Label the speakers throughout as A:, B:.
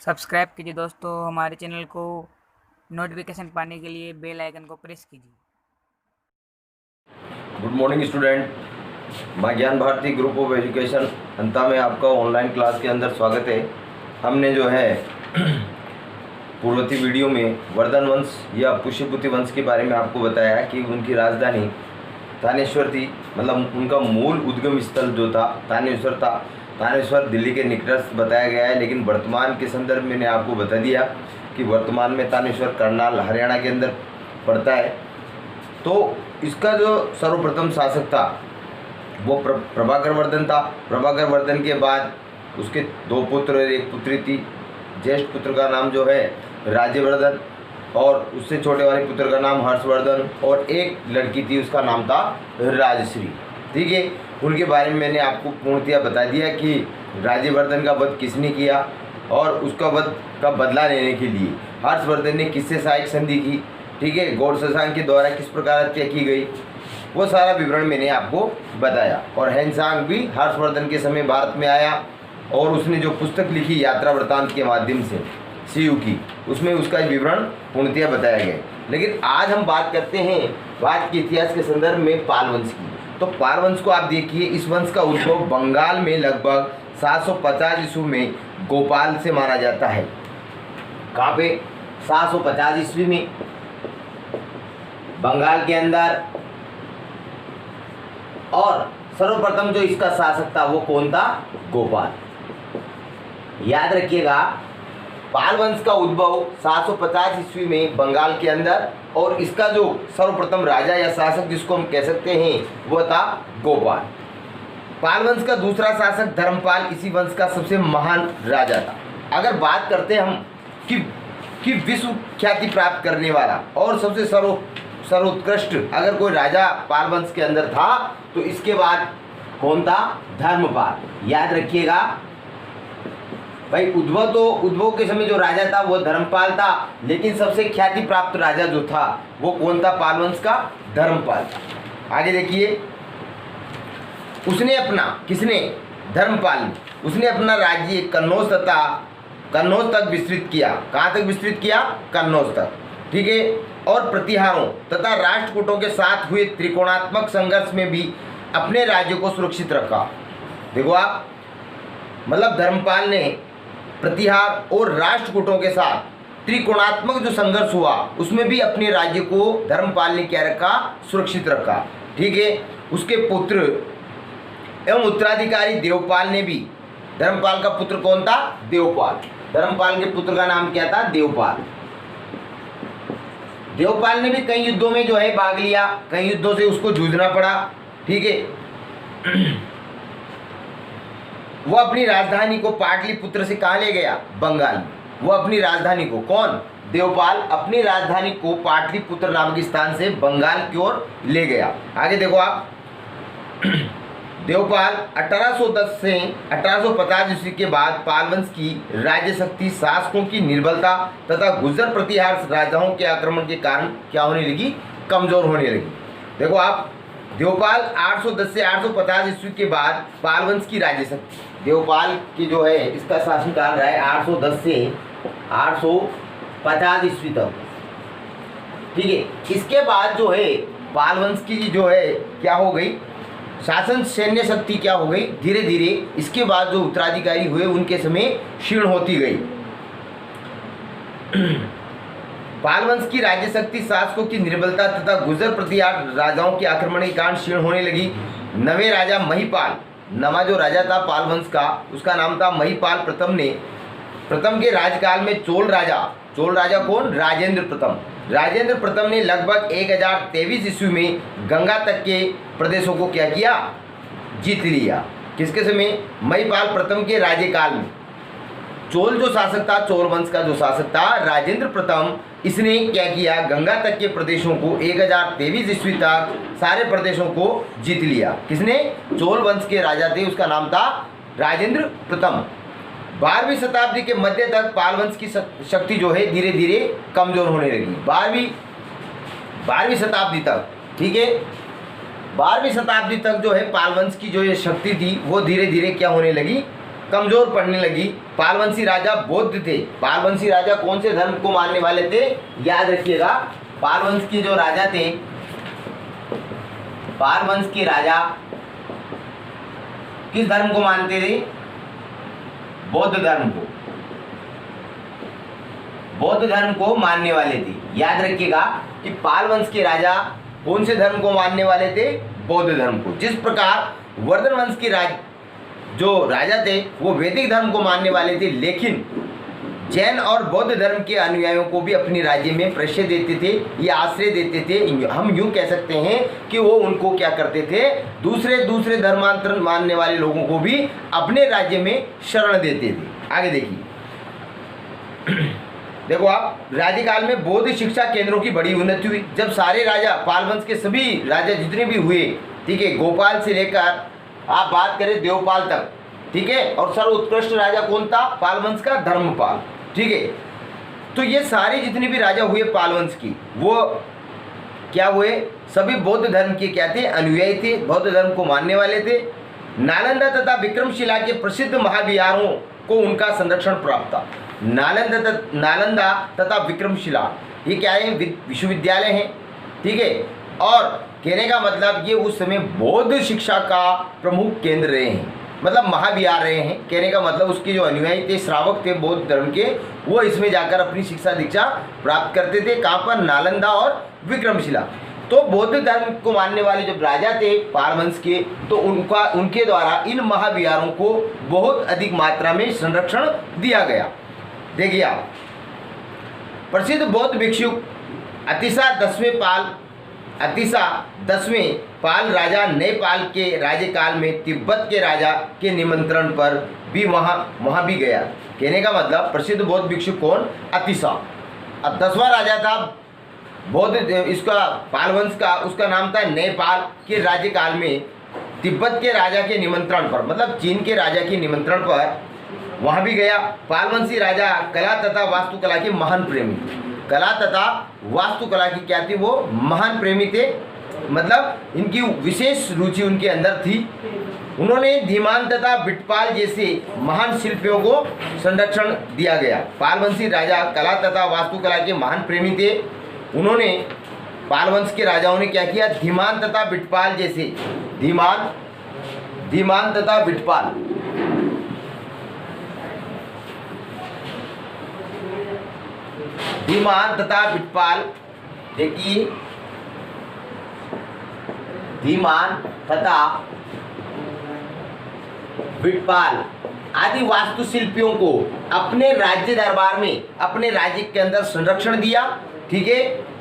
A: Subscribe कीजिए दोस्तों हमारे चैनल को। नोटिफिकेशन पाने के लिए बेल आइकन को प्रेस कीजिए।
B: Good morning student. माँ ज्ञान भारती ग्रुप ऑफ एजुकेशन अंता में आपका ऑनलाइन क्लास के अंदर स्वागत है। हमने जो है पूर्ववर्ती वीडियो में वर्धन वंश या पुष्यपुति वंश के बारे में आपको बताया कि उनकी राजधानी थानेश्वर थी, मतलब उनका मूल उद्गम स्थल जो था थानेश्वर था। थानेश्वर दिल्ली के निकटस्थ बताया गया है, लेकिन वर्तमान के संदर्भ में मैंने आपको बता दिया कि वर्तमान में थानेश्वर करनाल हरियाणा के अंदर पड़ता है। तो इसका जो सर्वप्रथम शासक था वो प्रभाकर वर्धन था। प्रभाकर वर्धन के बाद उसके दो पुत्र और एक पुत्री थी। ज्येष्ठ पुत्र का नाम जो है राज्यवर्धन और उससे छोटे वाले पुत्र का नाम हर्षवर्धन और एक लड़की थी उसका नाम था राजश्री। ठीक है, उनके बारे में मैंने आपको पूर्णतया बता दिया कि राज्यवर्धन का वध किसने किया और उसका वध का बदला लेने के लिए हर्षवर्धन ने किससे सहायक संधि की। ठीक है, गौड़ शशांक के द्वारा किस प्रकार हत्या की गई, वो सारा विवरण मैंने आपको बताया। और हेनसांग भी हर्षवर्धन के समय भारत में आया और उसने जो पुस्तक लिखी यात्रा वृत्तांत के माध्यम से सीयू की, उसमें उसका विवरण पूर्णतया बताया गया। लेकिन आज हम बात करते हैं भारत के इतिहास के संदर्भ में पाल वंश की। तो पाल वंश को आप देखिए, इस वंश का उद्भव बंगाल में लगभग 750 ईस्वी में गोपाल से माना जाता है। कहाँ पे? 750 ईस्वी में बंगाल के अंदर। और सर्वप्रथम जो इसका शासक था वो कौन था? गोपाल। याद रखिएगा, पाल वंश का उद्भव 750 ईस्वी में बंगाल के अंदर और इसका जो सर्वप्रथम राजा या शासक जिसको हम कह सकते हैं वो था गोपाल। पाल वंश का दूसरा शासक धर्मपाल इसी वंश का सबसे महान राजा था। अगर बात करते हम कि विश्व ख्याति प्राप्त करने वाला और सबसे सर्वोत्कृष्ट अगर कोई राजा पाल वंश के अंदर था तो इसके बाद कौन था? धर्मपाल। याद रखिएगा भाई, उद्भव के समय जो राजा था वो धर्मपाल था, लेकिन सबसे ख्याति प्राप्त राजा जो था वो कौन था? पाल वंश का धर्मपाल था। आगे देखिए, उसने अपना किसने? धर्मपाल ने उसने अपना राज्य कन्नौज तक विस्तृत किया। कहाँ तक विस्तृत किया? कन्नौज तक। ठीक है, और प्रतिहारों तथा राष्ट्रकूटों के साथ हुए त्रिकोणात्मक संघर्ष में भी अपने राज्य को सुरक्षित रखा। देखो आप, मतलब धर्मपाल ने प्रतिहार और राष्ट्रकूटों के साथ त्रिकोणात्मक जो संघर्ष हुआ उसमें भी अपने राज्य को धर्मपाल ने क्या रखा? सुरक्षित रखा। ठीक है, उसके पुत्र एवं उत्तराधिकारी देवपाल ने भी, धर्मपाल का पुत्र कौन था? देवपाल। धर्मपाल के पुत्र का नाम क्या था? देवपाल। देवपाल ने भी कई युद्धों में जो है भाग लिया, कई युद्धों से उसको जूझना पड़ा। ठीक है, वो अपनी राजधानी को पाटलिपुत्र से कहाँ ले गया? बंगाल में। वो अपनी राजधानी को, कौन? देवपाल अपनी राजधानी को पाटलिपुत्र नामक स्थान से बंगाल की ओर ले गया। आगे देखो आप, देवपाल 1810 से 1850 ईस्वी के बाद पाल वंश की राज्य शक्ति शासकों की निर्बलता तथा गुर्जर प्रतिहार राजाओं के आक्रमण के कारण क्या होने लगी? कमजोर होने लगी। देखो आप, देवपाल 810 से 850 ईस्वी के बाद पाल वंश की राज्य शक्ति, देवपाल की जो है इसका शासनकाल रहा है 810 से 850 ईस्वी तक। ठीक है, इसके बाद जो है पाल वंश की जो है क्या हो गई? शासन सैन्य शक्ति क्या हो गई? धीरे धीरे इसके बाद जो उत्तराधिकारी हुए उनके समय क्षीण होती गई। पाल वंश की राज्य शक्ति शासकों की निर्बलता तथा गुर्जर प्रतिहार राजाओं के आक्रमण के कारण क्षीण होने लगी। नवे राजा महिपाल, नवा जो राजा था पाल वंश का उसका नाम था महिपाल प्रथम के राजकाल में चोल राजा कौन? राजेंद्र प्रथम। राजेंद्र प्रथम ने लगभग 1023 ईस्वी में गंगा तक के प्रदेशों को क्या किया? जीत लिया। किसके समय? महिपाल प्रथम के राज्यकाल में। चोल जो शासक था, चोल वंश का जो शासक था राजेंद्र प्रथम, इसने क्या किया? गंगा तक के प्रदेशों को 1023 ईस्वी तक सारे प्रदेशों को जीत लिया। किसने? चोल वंश के राजा थे, उसका नाम था राजेंद्र प्रथम। 12वीं शताब्दी के मध्य तक पाल वंश की शक्ति जो है धीरे धीरे कमजोर होने लगी। 12वीं शताब्दी तक। ठीक है, 12वीं शताब्दी तक जो है पाल वंश की जो ये शक्ति थी वो धीरे धीरे क्या होने लगी? कमजोर पड़ने लगी। पालवंशी राजा बौद्ध थे। पालवंशी राजा कौन से धर्म को मानने वाले थे? याद रखिएगा, पालवंश के जो राजा थे, पालवंश के राजा किस धर्म को मानते थे? बौद्ध धर्म को, बौद्ध धर्म को मानने वाले थे। याद रखिएगा कि पालवंश के राजा कौन से धर्म को मानने वाले थे? बौद्ध धर्म को। जिस प्रकार वर्धन वंश के जो राजा थे वो वैदिक धर्म को मानने वाले थे, लेकिन जैन और बौद्ध धर्म के अनुयायियों को भी अपने राज्य में प्रश्रय देते थे या आश्रय देते थे। हम यूं कह सकते हैं कि वो उनको क्या करते थे? दूसरे धर्मांतर मानने वाले लोगों को भी अपने राज्य में शरण देते थे। आगे देखिए, देखो आप, राज्यकाल में बौद्ध शिक्षा केंद्रों की बड़ी उन्नति हुई। जब सारे राजा, पालवंश के सभी राजा जितने भी हुए, ठीक है, गोपाल से लेकर आप बात करें देवपाल तक, ठीक है, और सर्वोत्कृष्ट राजा कौन था? पालवंश का धर्मपाल, ठीक है। तो ये सारे जितने भी राजा हुए पालवंश की, वो क्या हुए? सभी बौद्ध धर्म के क्या थे? अनुयायी थे, बौद्ध धर्म को मानने वाले थे। नालंदा तथा विक्रमशिला के प्रसिद्ध महाविहारों को उनका संरक्षण प्राप्त था। नालंदा तथा विक्रमशिला ये क्या है? विश्वविद्यालय हैं, ठीक है, और कहने का मतलब ये उस समय बौद्ध शिक्षा का प्रमुख केंद्र रहे हैं, मतलब महाविहार रहे हैं। कहने का मतलब उसके जो अनुयायी थे, श्रावक थे बौद्ध धर्म के, वो इसमें जाकर अपनी शिक्षा दीक्षा प्राप्त करते थे। कहाँ पर? नालंदा और विक्रमशिला। तो बौद्ध धर्म को मानने वाले जब राजा थे पालवंश के, तो उनके द्वारा इन महाविहारों को बहुत अधिक मात्रा में संरक्षण दिया गया। देखिए आप, प्रसिद्ध बौद्ध भिक्षु अतिसा 10वें पाल राजा नेपाल के राज्यकाल में तिब्बत के राजा के निमंत्रण पर भी वहाँ भी गया। कहने का मतलब प्रसिद्ध बौद्ध भिक्षु कौन? अतिसा। अब 10वां राजा था बौद्ध इसका पालवंश का, उसका नाम था नेपाल के राज्यकाल में तिब्बत के राजा के निमंत्रण पर, मतलब चीन के राजा के निमंत्रण पर वहाँ भी गया। पालवंशी राजा कला तथा वास्तुकला के महान प्रेमी, कला तथा वास्तुकला की क्या थी? वो महान प्रेमी थे, मतलब इनकी विशेष रुचि उनके अंदर थी। उन्होंने धीमान तथा बिटपाल जैसे महान शिल्पियों को संरक्षण दिया गया। पालवंशी राजा कला तथा वास्तुकला के महान प्रेमी थे। उन्होंने, पालवंश के राजाओं ने क्या किया? धीमान तथा बिटपाल जैसे, धीमान तथा बिटपाल, धीमान तथा बिटपाल, देखिए, धीमान तथा बिटपाल आदि वास्तुशिल्पियों को अपने राज्य दरबार में, अपने राज्य के अंदर संरक्षण दिया, ठीक है।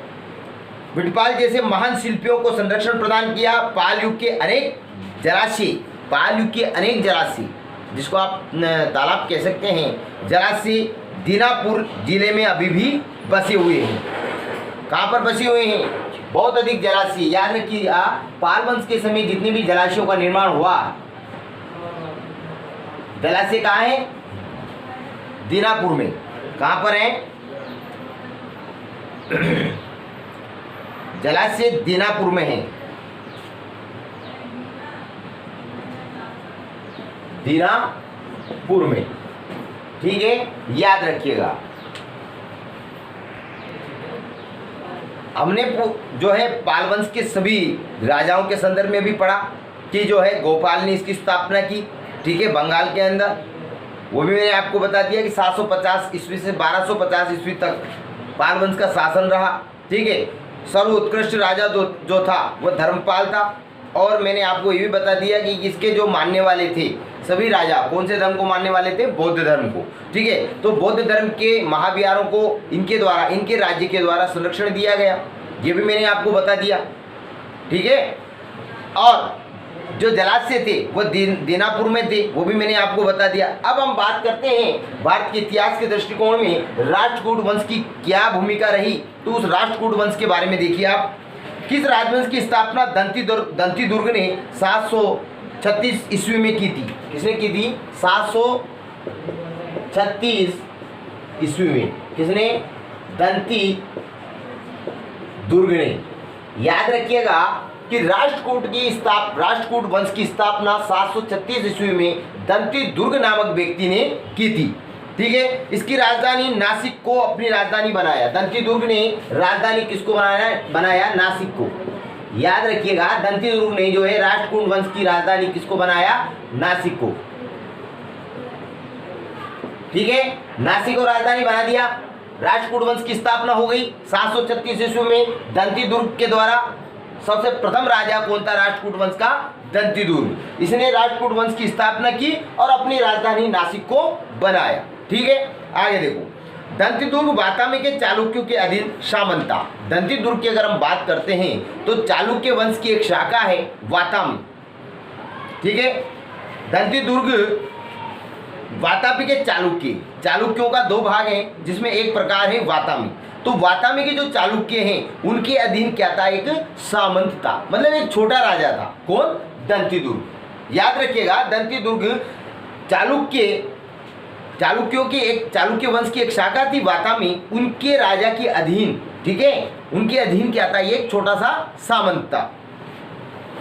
B: बिटपाल जैसे महान शिल्पियों को संरक्षण प्रदान किया। पाल युग के अनेक जलाशय, जिसको आप तालाब कह सकते हैं, जलाशय दीनापुर जिले में अभी भी बसे हुए हैं। कहाँ पर बसे हुए हैं? बहुत अधिक जलाशय। याद रखिए, पालवंश के समय जितने भी जलाशयों का निर्माण हुआ, जलाशय कहाँ है? दीनापुर में। कहाँ पर है? जलाशय दीनापुर में है, दीनापुर में, ठीक है, याद रखिएगा। हमने जो है पालवंश के सभी राजाओं के संदर्भ में भी पढ़ा कि जो है गोपाल ने इसकी स्थापना की, ठीक है, बंगाल के अंदर। वो भी मैंने आपको बता दिया कि 750 ईस्वी से 1250 ईस्वी तक पालवंश का शासन रहा, ठीक है। सर्वोत्कृष्ट राजा जो था वो धर्मपाल था। और मैंने आपको ये भी बता दिया कि इसके जो मानने वाले थे सभी राजा कौन से धर्म को मानने वाले थे? बौद्ध धर्म को, ठीक है। तो बौद्ध धर्म के महाविहारों को इनके द्वारा, इनके राज्य के द्वारा संरक्षण दिया गया, ये भी मैंने आपको बता दिया, ठीक है। और जो जलाशय थे वो दीनापुर में थे, वो भी मैंने आपको बता दिया। अब हम बात करते हैं भारत के इतिहास के दृष्टिकोण में राष्ट्रकूट वंश की क्या भूमिका रही। तो उस राष्ट्रकूट वंश के बारे में देखिए आप। किस राजवंश की स्थापना दंती दुर्ग ने 736 ईस्वी में की थी? किसने की थी? 736 ईस्वी में किसने? दंती दुर्ग ने। याद रखिएगा कि राष्ट्रकूट वंश की स्थापना 736 ईस्वी में दंती दुर्ग नामक व्यक्ति ने की थी। ठीक है, इसकी राजधानी नासिक को अपनी राजधानी बनाया। दंती दुर्ग ने राजधानी किसको बनाया? नासिक को। याद रखिएगा, दंती दुर्ग ने जो है राष्ट्रकूट वंश की राजधानी किसको बनाया? नासिक को। ठीक है, नासिक को राजधानी बना दिया। राष्ट्रकूट वंश की स्थापना हो गई 736 ईस्वी में दंती दुर्ग के द्वारा। सबसे प्रथम राजा कौन था राष्ट्रकूट वंश का? दंती दुर्ग। इसने राष्ट्रकूट वंश की स्थापना की और अपनी राजधानी नासिक को बनाया। ठीक है, आगे देखो, दंती दुर्ग वातामी के चालुक्यों के अधीन सामंत था। दंती दुर्ग की अगर हम बात करते हैं तो चालुक्य वंश की एक शाखा है वातामी। ठीक है, दंती दुर्ग वातापी के चालुक्यों का दो भाग हैं, जिसमें एक प्रकार है वातामी। तो वातामी के जो चालुक्य हैं उनके अधीन क्या था? एक सामंत था, मतलब एक छोटा राजा था। कौन? दंती दुर्ग। याद रखिएगा, दंती दुर्ग चालुक्य वंश की एक शाखा थी वातामी, उनके राजा के अधीन। ठीक है, उनके अधीन क्या था? एक छोटा सा सामंत था।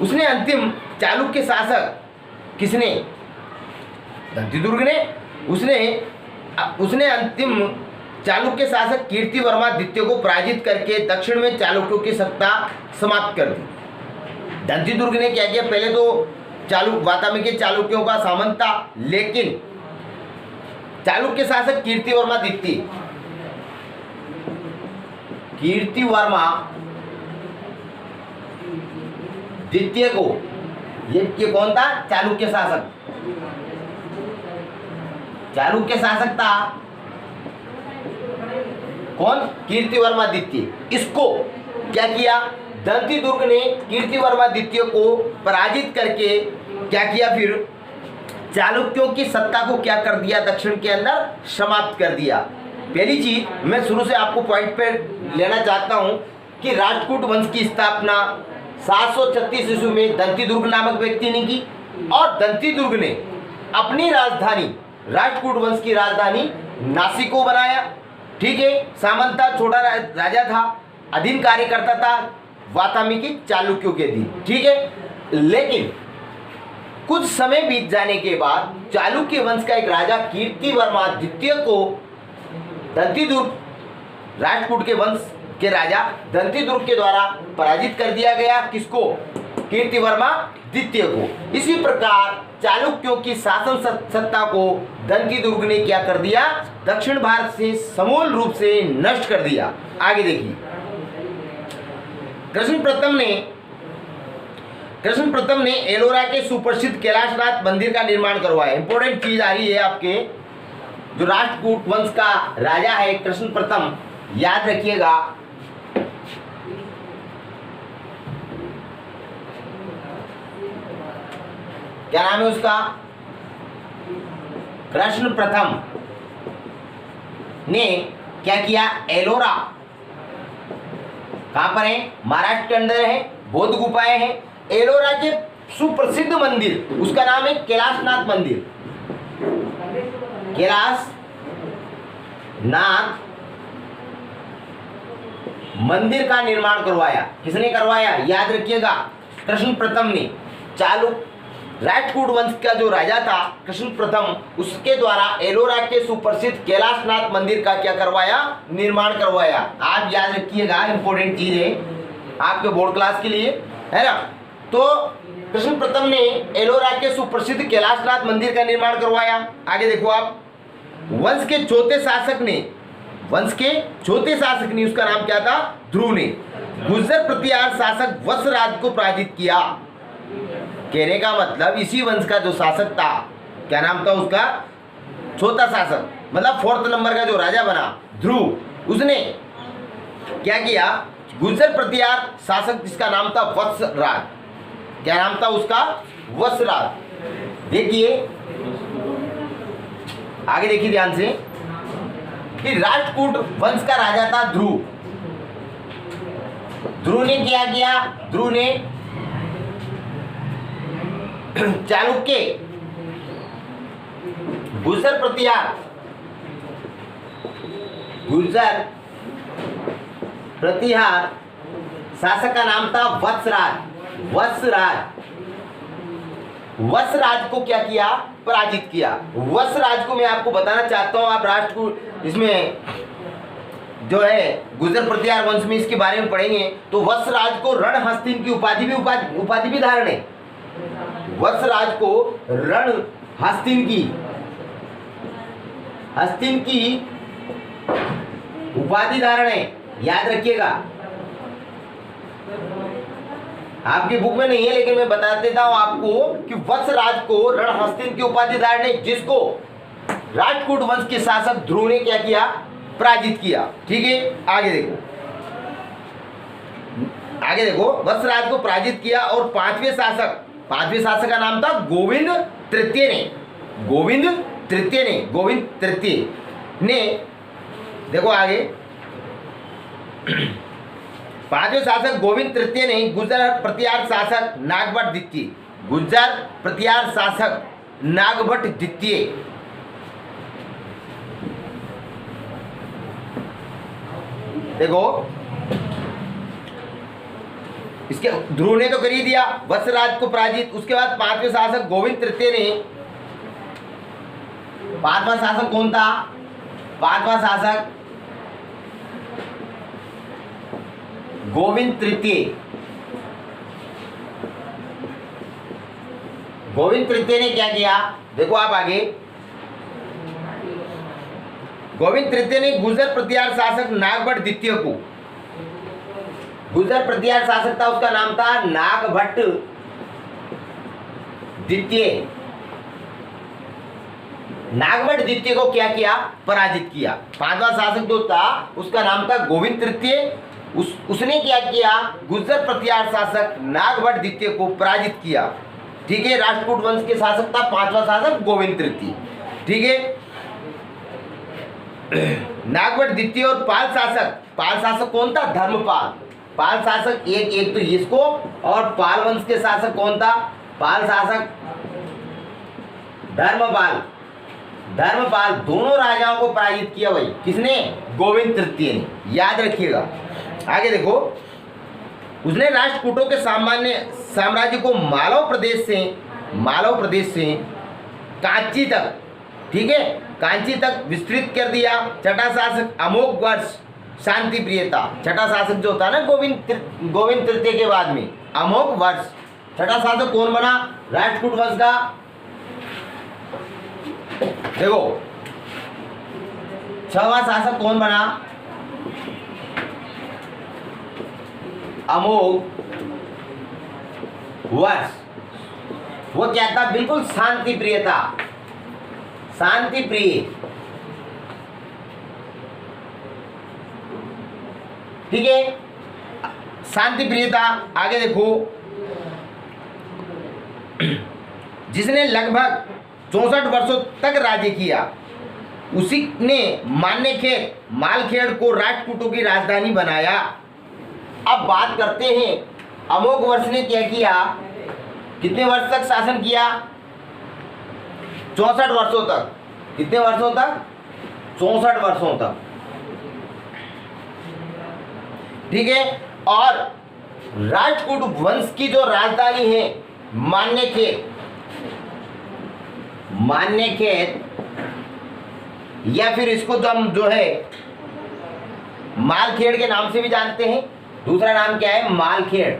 B: उसने अंतिम चालुक्य शासक किसने? दंती दुर्ग ने। उसने अंतिम चालुक्य शासक कीर्तिवर्मा द्वितीय को पराजित करके दक्षिण में चालुक्यों की सत्ता समाप्त कर दी। दंती दुर्ग ने क्या किया? पहले तो वातामी के चालुक्यों का सामंत था, लेकिन चालुक्य शासक कीर्तिवर्मा द्वितीय को, ये कौन था? चालुक्य शासक था। कौन? कीर्तिवर्मा द्वितीय। इसको क्या किया? दंती दुर्ग ने कीर्तिवर्मा द्वितीय को पराजित करके क्या किया? फिर चालुक्यों की सत्ता को क्या कर दिया? दक्षिण के अंदर समाप्त कर दिया। पहली चीज मैं शुरू से आपको पॉइंट पे लेना चाहता हूं कि राष्ट्रकूट वंश की स्थापना 736 ईस्वी में दंती दुर्ग नामक व्यक्ति ने की, और दंती दुर्ग ने अपनी राजधानी राष्ट्रकूट वंश की राजधानी नासिक को बनाया। ठीक है, सामंत था, छोटा राजा था, अधीन कार्य करता था वातामी के चालुक्यों के अधीन। ठीक है, लेकिन कुछ समय बीत जाने के बाद चालुक्य वंश का एक राजा कीर्तिवर्मा द्वितीय को दंती दुर्ग राष्ट्रकूट के वंश के राजा दंती दुर्ग के द्वारा पराजित कर दिया गया। किसको? कीर्तिवर्मा द्वितीय को। इसी प्रकार चालुक्यों की शासन सत्ता को दंती दुर्ग ने क्या कर दिया? दक्षिण भारत से समूल रूप से नष्ट कर दिया। आगे देखिए, कृष्ण प्रथम ने एलोरा के सुप्रसिद्ध कैलाशनाथ मंदिर का निर्माण करवाया। इंपॉर्टेंट चीज आ रही है आपके, जो राष्ट्रकूट वंश का राजा है कृष्ण प्रथम, याद रखिएगा, क्या नाम है उसका? कृष्ण प्रथम ने क्या किया? एलोरा, कहां पर है? महाराष्ट्र के अंदर है, बौद्ध गुफाएं हैं। एलोरा के सुप्रसिद्ध मंदिर, उसका नाम है कैलाशनाथ मंदिर। कैलाशनाथ मंदिर का निर्माण करवाया। किसने करवाया? याद रखिएगा, कृष्ण प्रथम ने। राष्ट्रकूट वंश का जो राजा था कृष्ण प्रथम, उसके द्वारा एलोरा के सुप्रसिद्ध कैलाशनाथ मंदिर का क्या करवाया? निर्माण करवाया। आप याद रखिएगा, इंपॉर्टेंट चीज है आपके बोर्ड क्लास के लिए, है ना। तो कृष्ण प्रथम ने एलोरा के सुप्रसिद्ध कैलाशनाथ मंदिर का निर्माण करवाया। आगे देखो आप, वंश के चौथे शासक ने उसका नाम क्या था? ध्रुव ने गुर्जर प्रतिहार शासक वत्सराज को पराजित किया। कहने का मतलब इसी वंश का जो शासक था, क्या नाम था उसका? चौथा शासक, मतलब 4th नंबर का जो राजा बना ध्रुव, उसने क्या किया? गुर्जर प्रतिहार शासक जिसका नाम था वत्सराज, क्या नाम था उसका? वत्सराज। देखिए आगे, देखिए ध्यान से कि राष्ट्रकूट वंश का राजा था ध्रुव। ध्रुव ने क्या किया? ध्रुव ने चालुक्य गुर्जर प्रतिहार शासक का नाम था वत्सराज। वत्सराज को क्या किया? पराजित किया। वत्सराज को मैं आपको बताना चाहता हूं, आप राष्ट्र को इसमें जो है गुर्जर प्रतिहार वंश में इसके बारे में पढ़ेंगे तो वत्सराज को रणहस्तिन की उपाधि भी धारण है। वत्सराज को रणहस्तिन की उपाधि धारण है, याद रखिएगा। आपकी बुक में नहीं है लेकिन मैं बता देता हूं आपको कि वत्सराज को रणहस्तिन की उपाधि धारण है, जिसको राष्ट्रकूट वंश के शासक ध्रुव ने क्या किया? पराजित किया। ठीक है, आगे देखो वत्सराज को पराजित किया और पांचवें शासक का नाम था गोविंद तृतीय ने देखो आगे, पांचवें शासक गोविंद तृतीय ने गुर्जर प्रतिहार शासक नागभट्ट द्वितीय देखो, इसके ध्रुव ने तो कर ही दिया वत्सराज को पराजित। उसके बाद पांचवें शासक गोविंद तृतीय ने, पांचवा शासक कौन था? पांचवा शासक गोविंद तृतीय ने क्या किया? देखो आप आगे, गोविंद तृतीय ने गुर्जर प्रतिहार शासक नागभट्ट द्वितीय को, गुर्जर प्रतिहार शासक था उसका नाम था नागभट्ट द्वितीय को क्या किया? पराजित किया। पांचवा शासक जो था उसका नाम था गोविंद तृतीय, उसने क्या किया? गुर्जर प्रतिहार शासक नागभट्ट द्वितीय को पराजित किया। ठीक है, राष्ट्रकूट वंश के शासक था पांचवा शासक गोविंद तृतीय। ठीक है, नागभट्ट द्वितीय और पाल शासक कौन था? धर्मपाल। पाल शासक एक तो इसको, और पाल वंश के शासक कौन था? पाल शासक धर्मपाल दोनों राजाओं को पराजित किया। भाई किसने? गोविंद तृतीय ने, याद रखिएगा। आगे देखो, उसने राष्ट्रकूटों के साम्राज्य को मालव प्रदेश से कांची तक, ठीक है, कांची तक विस्तृत कर दिया। छठा शासक अमोघ वर्ष शांति प्रियता, छठा शासक जो था ना गोविंद तृतीय के बाद में, अमोघ वर्ष। छठा शासक कौन बना? राष्ट्रकूट वंश का, देखो छठवां शासक कौन बना? अमोघ वर्ष। वो क्या था? बिल्कुल शांति प्रिय था, शांति प्रिय। ठीक है, शांति प्रिय था। आगे देखो, जिसने लगभग 64 वर्षों तक राज्य किया, उसी ने मालखेड़ को राष्ट्रकूटों की राजधानी बनाया। अब बात करते हैं अमोघ वर्ष ने क्या किया? कितने वर्ष तक शासन किया? 64 वर्षों तक। कितने वर्षों तक? 64 वर्षों तक। ठीक है, और राष्ट्रकूट वंश की जो राजधानी है मान्यखेत, या फिर इसको जो है मालखेड़ के नाम से भी जानते हैं। दूसरा नाम क्या है? मालखेड़।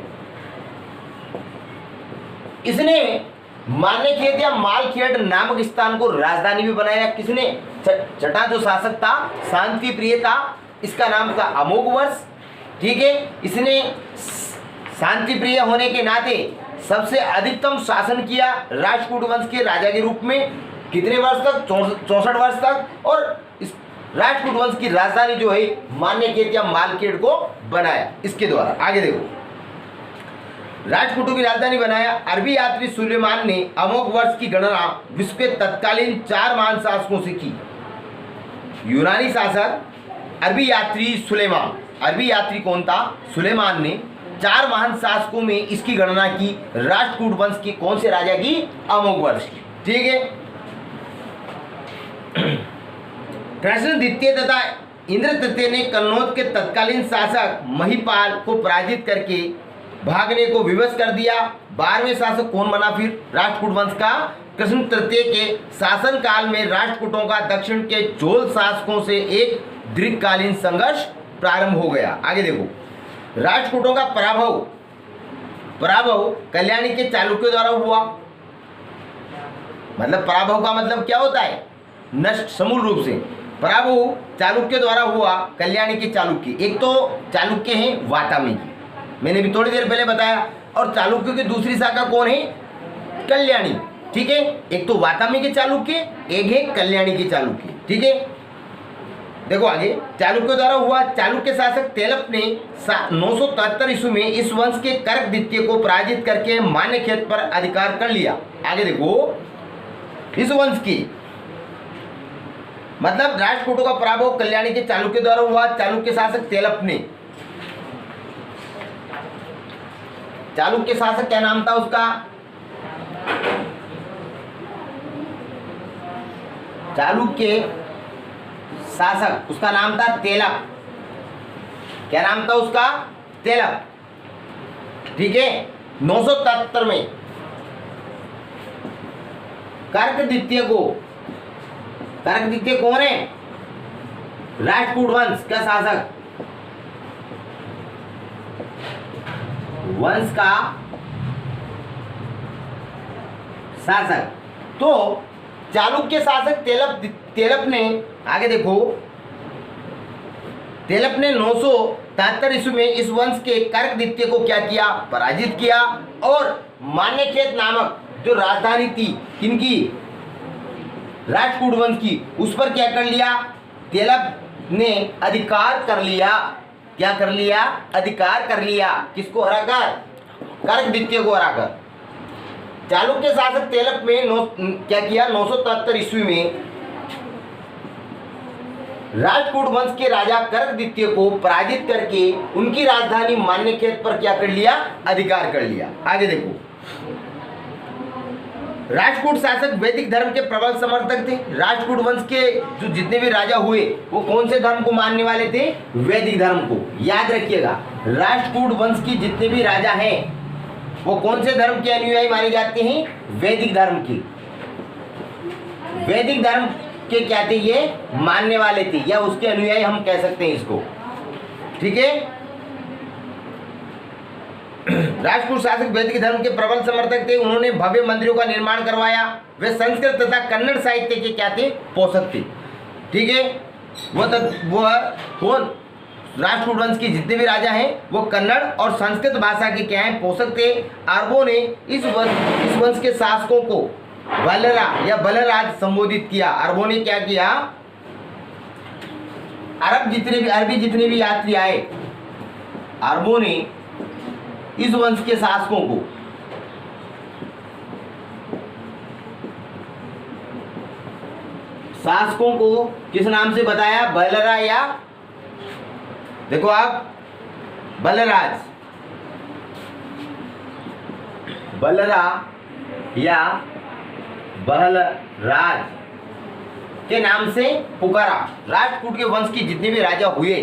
B: इसने मान्यखेत या मालखेड़ नामक स्थान को राजधानी भी बनाया। किसने? छठा जो शासक था, शांति प्रिय था, इसका नाम था अमोघ वर्ष। ठीक है, इसने शांति प्रिय होने के नाते सबसे अधिकतम शासन किया राष्ट्रकूट वंश के राजा के रूप में। कितने वर्ष तक? 64 वर्ष तक। और इस राष्ट्रकूट वंश की राजधानी जो है मान्यखेत या मालखेड़ को बनाया इसके द्वारा। आगे देखो, राष्ट्रकूटों की राजधानी बनाया। अरबी यात्री सुलेमान ने अमोघ वर्ष की गणना विश्व के तत्कालीन 4 महान शासकों से की। यूनानी शासक अरबी यात्री सुलेमान, अरबी यात्री कौन था? सुलेमान ने 4 महान शासकों में इसकी गणना की, राष्ट्रकूट वंश के कौन से राजा की? अमोघ वर्ष की। ठीक है, कृष्ण द्वितीय तथा इंद्र तृतीय ने कन्नौज के तत्कालीन शासक महिपाल को पराजित करके भागने को विवश कर दिया। 12वें शासक कौन बना फिर राष्ट्रकूट वंश का? कृष्ण तृतीय के शासन काल में राष्ट्रकूटों का दक्षिण के चोल शासकों से एक दीर्घकालीन संघर्ष प्रारंभ हो गया। आगे देखो, राष्ट्रकूटों का पराभव कल्याणी के चालुक्यों द्वारा हुआ। मतलब पराभव का मतलब क्या होता है? नष्ट, समूल रूप से। पराभव चालुक्य द्वारा हुआ, कल्याणी के चालुक्य। एक तो चालुक्य हैं वातामिकी, मैंने भी थोड़ी देर पहले बताया, और चालुक्य की दूसरी शाखा कौन है? कल्याणी। ठीक है, एक तो वातामी के चालुक्य, एक है कल्याणी के चालुक्य। ठीक है, देखो आगे, चालुक्य द्वारा हुआ। चालुक्य शासक तेलप ने 973 ईस्वी में इस वंश के कर्क द्वितीय को पराजित करके मान्यखेत पर अधिकार कर लिया। आगे देखो, इस वंश की मतलब राष्ट्रकूटों का पराभव कल्याणी के चालुक्य द्वारा हुआ। चालुक्य शासक तेलप ने, चालुक्य शासक क्या नाम था उसका? चालुक्य शासक, उसका नाम था तेलप। क्या नाम था उसका? तेलप। ठीक है, 973 में कर्क द्वितीय को, कर्क द्वितीय कौन है? राष्ट्रकूट वंश का शासक, वंश का शासक। तो चालुक्य शासक तेलप ने, आगे देखो, तेलप ने 973 ईस्वी में इस वंश के कर्क द्वितीय को क्या किया? पराजित किया, और मान्यखेत नामक जो राजधानी थी किनकी? राष्ट्रकूट वंश की, उस पर क्या कर लिया? तेलप ने अधिकार कर लिया। क्या कर लिया? अधिकार कर लिया। किसको हराकर? कर्क द्वितीय को हराकर। चालुक्य शासक तेलप में क्या किया? 973 ईस्वी में राष्ट्रकूट वंश के राजा कर्क द्वितीय को पराजित करके उनकी राजधानी मान्यखेत पर क्या कर लिया? अधिकार कर लिया। आगे देखो, राष्ट्रकूट शासक वैदिक धर्म के प्रबल समर्थक थे। राष्ट्रकूट वंश के जो जितने भी राजा हुए वो कौन से धर्म को मानने वाले थे? वैदिक धर्म को। याद रखिएगा, राष्ट्रकूट वंश की जितने भी राजा हैं वो कौन से धर्म के अनुयायी माने जाते हैं? वैदिक धर्म के। वैदिक धर्म के क्या थे? ये मानने वाले थे, या उसके अनुयायी हम कह सकते हैं इसको। ठीक है, राष्ट्रकूट शासक वैदिक धर्म के प्रबल समर्थक थे। उन्होंने भव्य मंदिरों का निर्माण करवाया। वे संस्कृत तथा कन्नड़ साहित्य के क्या थे? पोषक थे। ठीक है, वो कौन? राष्ट्रकूट वंश के जितने भी राजा हैं वो कन्नड़ और संस्कृत भाषा के क्या हैं? पोषक थे। अरबों ने इस वंश के शासकों को बलरा या बलराज संबोधित किया। अरबों ने क्या किया? अरबी जितने भी यात्री आए, अरबों ने इस वंश के शासकों को किस नाम से बताया? बलरा, या देखो आप, बलराज, बलरा या बलराज के नाम से पुकारा। राष्ट्रकूट के वंश की जितने भी राजा हुए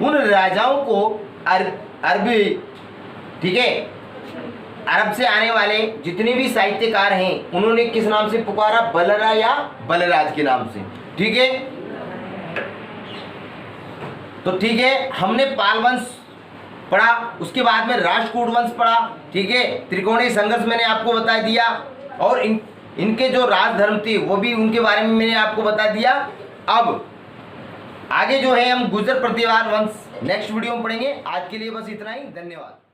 B: उन राजाओं को अरबी, ठीक है, अरब से आने वाले जितने भी साहित्यकार हैं उन्होंने किस नाम से पुकारा? बलरा या बलराज के नाम से। ठीक है, तो ठीक है, हमने पाल वंश पढ़ा, उसके बाद में राष्ट्रकूट वंश पढ़ा। ठीक है, त्रिकोणीय संघर्ष मैंने आपको बता दिया, और इनके जो राजधर्म थे वो भी उनके बारे में मैंने आपको बता दिया। अब आगे जो है हम गुर्जर प्रतिहार वंश नेक्स्ट वीडियो में पढ़ेंगे। आज के लिए बस इतना ही, धन्यवाद।